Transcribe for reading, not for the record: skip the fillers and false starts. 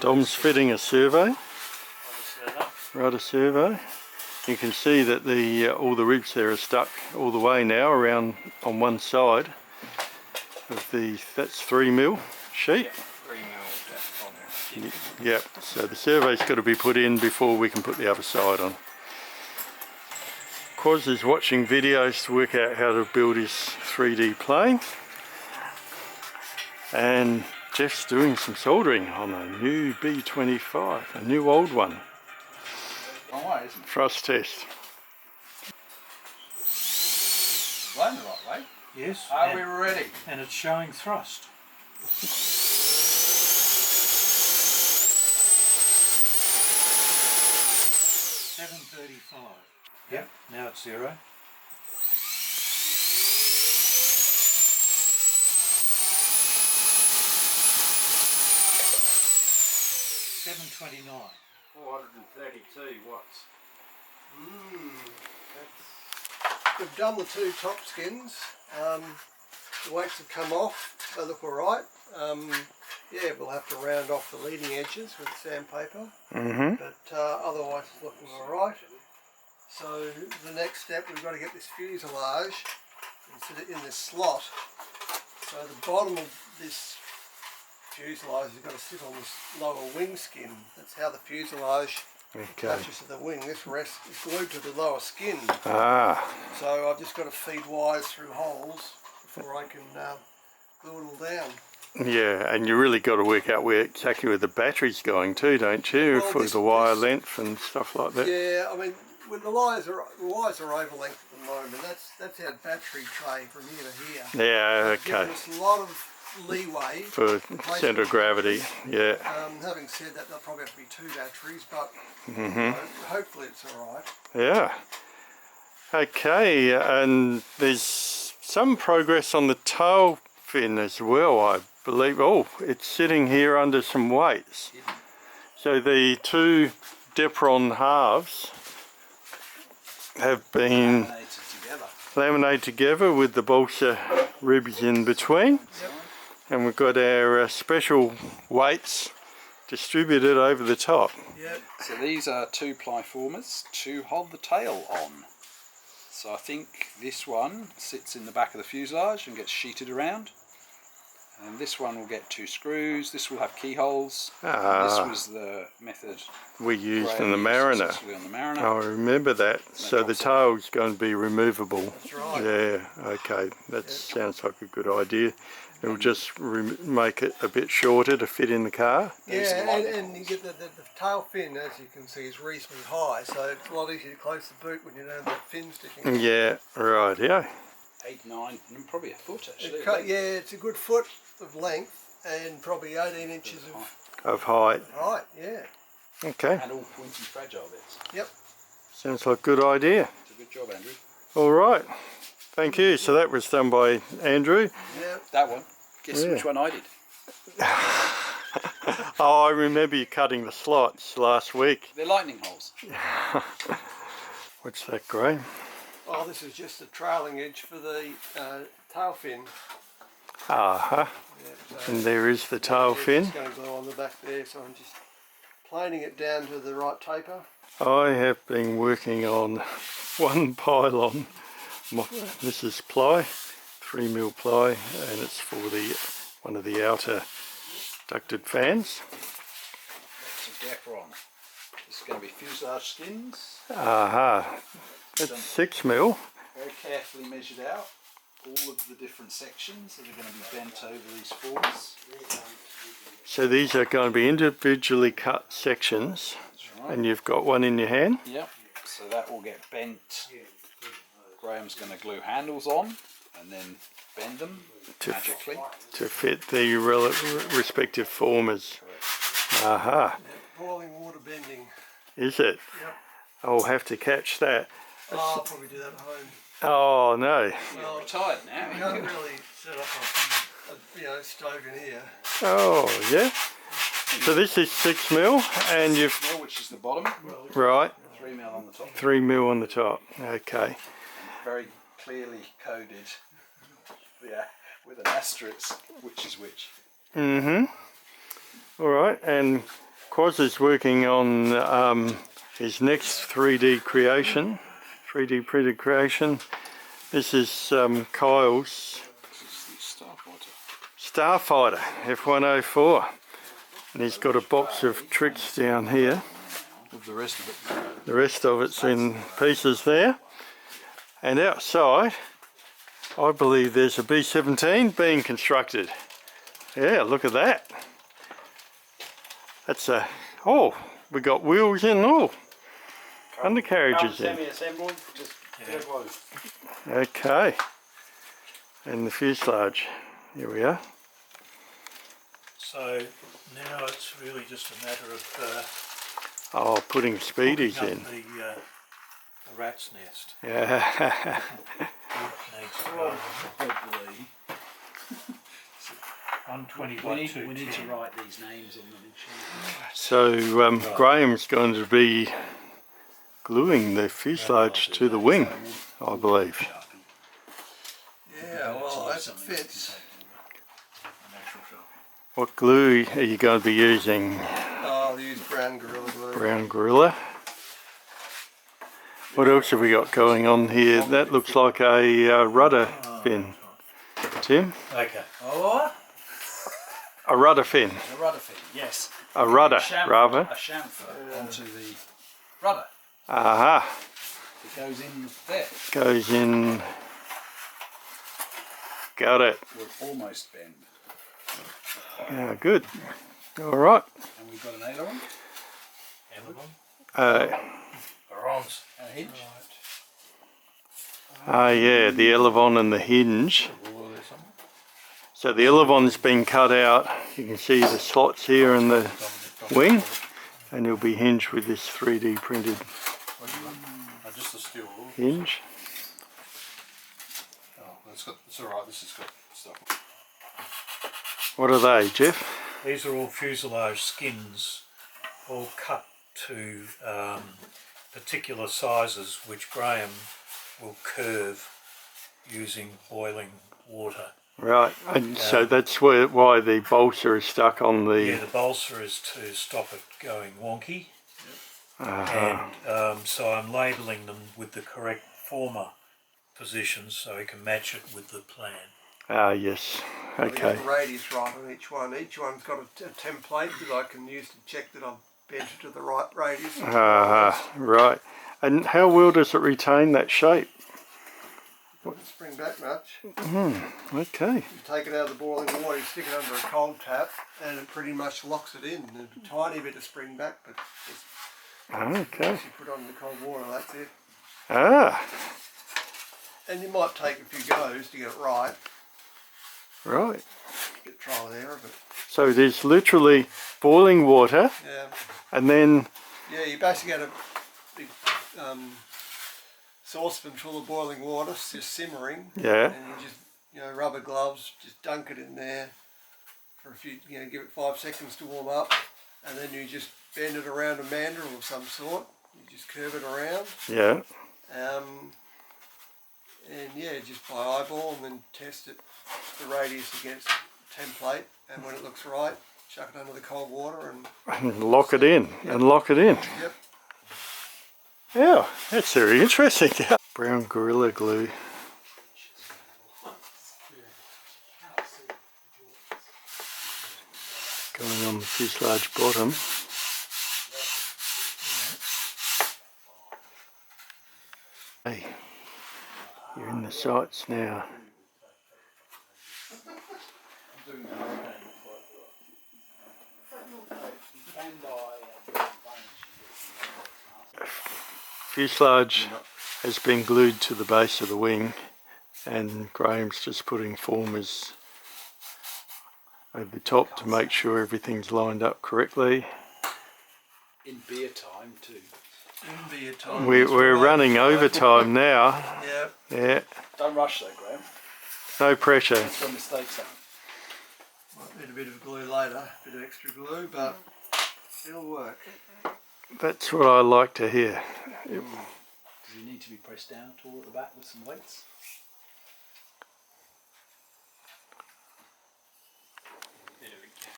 Dom's fitting a survey. Rudder servo. You can see that the all the ribs there are stuck all the way now around on one side of the, that's 3mm sheet. Yep, 3mm Depron. Yep, so the survey's got to be put in before we can put the other side on. Quaz is watching videos to work out how to build his 3D plane, and Jeff's doing some soldering on a new B-58, a new old one. Thrust test. Going the right way? Yes. Are we ready? And it's showing thrust. 735. Yep, now it's 0. $729. 432 watts. We've done the 2 top skins. The weights have come off. They look alright. Yeah, we'll have to round off the leading edges with sandpaper. But otherwise it's looking alright. So the next step, we've got to get this fuselage and sit it in this slot. So the bottom of this fuselage has got to sit on this lower wing skin. That's how the fuselage attaches to the wing. This rest is glued to the lower skin. So I've just got to feed wires through holes before I can glue it all down. Yeah, and you really got to work out exactly where the battery's going to, don't you? Well, for the wire length and stuff like that. Yeah, I mean, when the wires are over length at the moment. That's our battery tray from here to here. Yeah, okay. Giving us a lot of leeway for centre of gravity. Yeah. Having said that, there'll probably have to be 2 batteries, but you know, hopefully it's alright. Yeah. Okay, and there's some progress on the tail fin as well, I believe. Oh, it's sitting here under some weights. So the 2 Depron halves have been laminated together with the balsa ribs in between. Yep. And we've got our special weights distributed over the top. Yep. So these are 2-ply formers to hold the tail on. So I think this one sits in the back of the fuselage and gets sheeted around. And this one will get 2 screws. This will have keyholes. This was the method we used in the Mariner. On the Mariner. I remember that. So the tail's going to be removable. That's right. Yeah, okay. That sounds like a good idea. It'll just make it a bit shorter to fit in the car. Yeah, and you get the tail fin, as you can see, is reasonably high, so it's a lot easier to close the boot when you don't have that fin sticking out. Yeah, right, yeah. 8, 9, and probably a foot actually. Yeah, it's a good foot of length and probably 18 inches of height. Height, yeah. Okay. And all pointy fragile bits. Yep. Sounds like a good idea. It's a good job, Andrew. All right. Thank you. So that was done by Andrew. Yeah. That one. Guess which one I did? Oh, I remember you cutting the slots last week. They're lightning holes. What's that, Graham? Oh, this is just the trailing edge for the tail fin. Yeah, so and there is the tail fin. It's going to go on the back there, so I'm just planing it down to the right taper. I have been working on one pylon. This is ply, 3mm ply, and it's for one of the outer ducted fans. That's a Depron. This is going to be fuselage skins. That's 6mm. Very carefully measured out. All of the different sections that are going to be bent over these forms. So these are going to be individually cut sections. That's right. And you've got one in your hand? Yep. So that will get bent. Graham's going to glue handles on and then bend them magically to fit the respective formers. Yeah, boiling water bending. Is it? Yep. I'll have to catch that. I'll probably do that at home. Oh no. Well, retired now. You can't really set up a stove in here. Oh yeah. So this is 6mm and you've 6mm, which is the bottom. Right. 3mm on the top. 3mm on the top. Okay. And very clearly coded. Yeah, with an asterisk, which is which. Alright, and Quaz is working on his next 3D creation, 3D printed creation. This is Kyle's Starfighter F104, and he's got a box of tricks down here. With the rest of it. The rest of it's in pieces there, and outside I believe there's a B-17 being constructed. Yeah, look at that. That's a, oh, we got wheels in, oh, undercarriages in. Semi-assembled, just Okay, and the fuselage, here we are. So now it's really just a matter of Oh, putting speedies hooking in. up the rat's nest. Yeah. Needs to go 120 by 210. We need to write these names on the machine. So Graham's going to be gluing the fuselage to the wing, I believe. Yeah, well, as it fits. What glue are you going to be using? Oh, I'll use brown Gorilla Glue. Brown Gorilla. What else have we got going on here? That looks like a rudder fin. Tim? Okay. Oh, A rudder fin. a rudder fin, yes. A rudder, rather. A chamfer onto the rudder. Aha. It goes in there. Goes in. Got it. We're almost bend. Yeah, good. Alright. And we've got an aileron. Bronze. And a hinge. Yeah, the elevon and the hinge. So the elevon's been cut out. You can see the slots here in the wing, and it'll be hinged with this 3D printed Just the steel wool. hinge. Oh, it's alright, this has got stuff. What are they, Jeff? These are all fuselage skins, all cut to particular sizes, which Graham will curve using boiling water. Right, and so that's why the balsa is stuck on the... Yeah, the balsa is to stop it going wonky. Uh-huh. And so I'm labelling them with the correct former positions so I can match it with the plan. Ah, yes. Okay. The radius right on each one. Each one's got a template that I can use to check that I've bent it to the right radius. Right. And how well does it retain that shape? Doesn't spring back much. Okay. You take it out of the boiling water, you stick it under a cold tap, and it pretty much locks it in. There's a tiny bit of spring back, but just Okay. once you put it under the cold water, that's it. Ah, And you might take a few goes to get it right. right. Get trial and error, but So there's literally boiling water, yeah. and then... Yeah, you basically had a big saucepan full of boiling water, just simmering. Yeah. And you just, rubber gloves, just dunk it in there for a few, give it 5 seconds to warm up. And then you just bend it around a mandrel of some sort. You just curve it around. Yeah. And yeah, just by eyeball, and then test it, the radius against the template. And when it looks right, chuck it under the cold water and... Lock it in, and lock it in. Yep. Yeah, that's very interesting. Brown Gorilla Glue. Going on the fuselage bottom. Hey, you're in the sights now. Fuselage has been glued to the base of the wing, and Graham's just putting formers over the top to make sure everything's lined up correctly. In beer time too. In beer time. We're running overtime now. Yeah. Yeah, Don't rush though, Graham. no pressure. That's where mistakes happen. Might need a bit of glue later, a bit of extra glue, but it'll work. That's what I like to hear. Does he need to be pressed down toward the back with some weights?